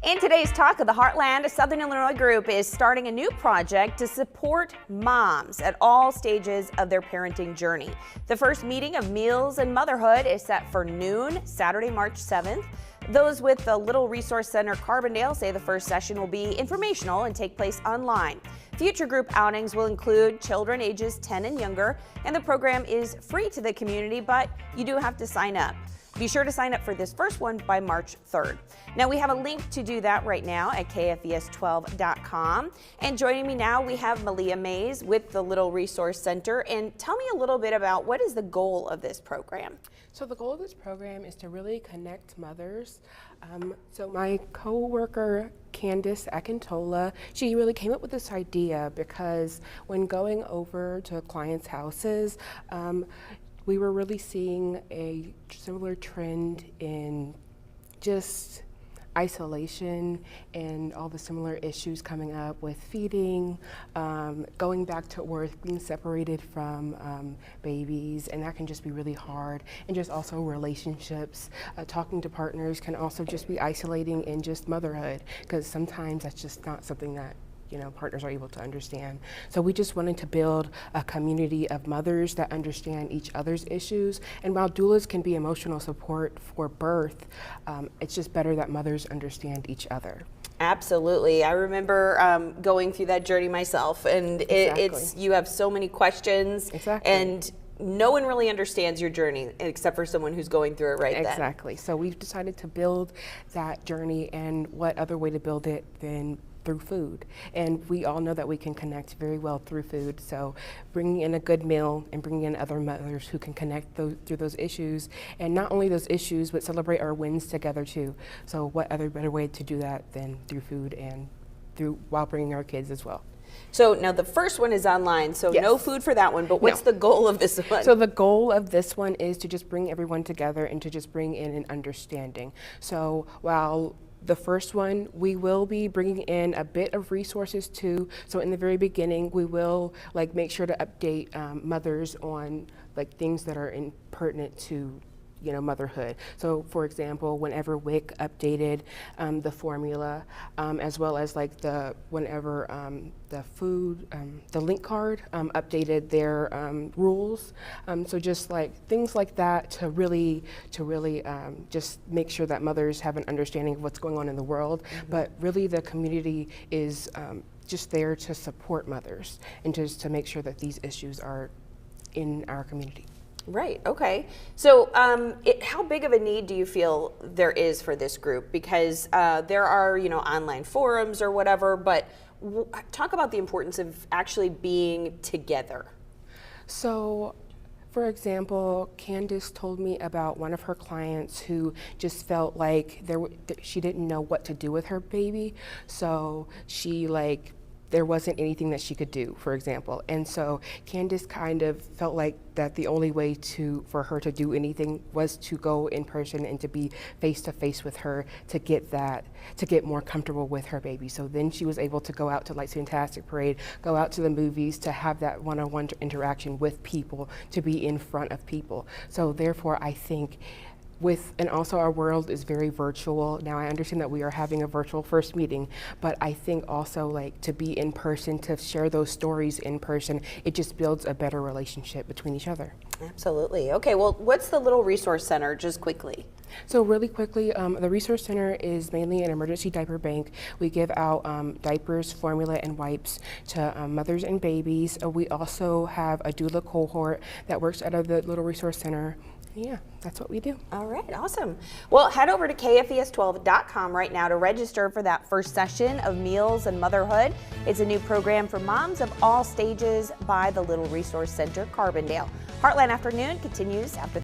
In today's talk of the Heartland, a Southern Illinois group is starting a new project to support moms at all stages of their parenting journey. The first meeting of Meals and Motherhood is set for noon, Saturday, March 7th. Those with the Little Resource Center Carbondale say the first session will be informational and take place online. Future group outings will include children ages 10 and younger, and the program is free to the community, but you do have to sign up. Be sure to sign up for this first one by March 3rd. Now we have a link to do that right now at kfes12.com. And joining me now, we have Malia Mays with the Little Resource Center. And tell me a little bit about what is the goal of this program? So the goal of this program is to really connect mothers. So my co-worker, Candace Akintola, she really came up with this idea because when going over to clients' houses, we were really seeing a similar trend in just isolation and all the similar issues coming up with feeding, going back to work, being separated from babies, and that can just be really hard. And just also relationships, talking to partners can also just be isolating in just motherhood, because sometimes that's just not something that partners are able to understand. So we just wanted to build a community of mothers that understand each other's issues. And while doulas can be emotional support for birth, it's just better that mothers understand each other. Absolutely. I remember going through that journey myself, and you have so many questions. Exactly. And no one really understands your journey except for someone who's going through it right then. Exactly. So we've decided to build that journey, and what other way to build it than through food. And we all know that we can connect very well through food. So bringing in a good meal and bringing in other mothers who can connect through those issues, and not only those issues, but celebrate our wins together too. So what other better way to do that than through food and while bringing our kids as well. So now the first one is online, so yes. No food for that one, but what's the goal of this one? So the goal of this one is to just bring everyone together and to just bring in an understanding. So while the first one, we will be bringing in a bit of resources too. So in the very beginning, we will make sure to update mothers on things that are pertinent to motherhood. So for example, whenever WIC updated the formula, as well as whenever the food, the link card updated their rules. So just things like that to really just make sure that mothers have an understanding of what's going on in the world. Mm-hmm. But really the community is just there to support mothers and just to make sure that these issues are in our community. Right, okay. So how big of a need do you feel there is for this group? Because there are, online forums or whatever, but talk about the importance of actually being together. So, for example, Candace told me about one of her clients who just felt like she didn't know what to do with her baby. So she there wasn't anything that she could do, for example. And so Candace kind of felt like that the only way for her to do anything was to go in person and to be face to face with her to get more comfortable with her baby. So then she was able to go out to Lights Fantastic Parade, go out to the movies, to have that one-on-one interaction with people, to be in front of people. So therefore, I think and also our world is very virtual. Now I understand that we are having a virtual first meeting, but I think also to be in person, to share those stories in person, it just builds a better relationship between each other. Absolutely. Okay, well, what's the Little Resource Center, just quickly? So really quickly, the Resource Center is mainly an emergency diaper bank. We give out diapers, formula, and wipes to mothers and babies. We also have a doula cohort that works out of the Little Resource Center. Yeah, that's what we do. All right, awesome. Well, head over to kfes12.com right now to register for that first session of Meals and Motherhood. It's a new program for moms of all stages by the Little Resource Center Carbondale. Heartland Afternoon continues after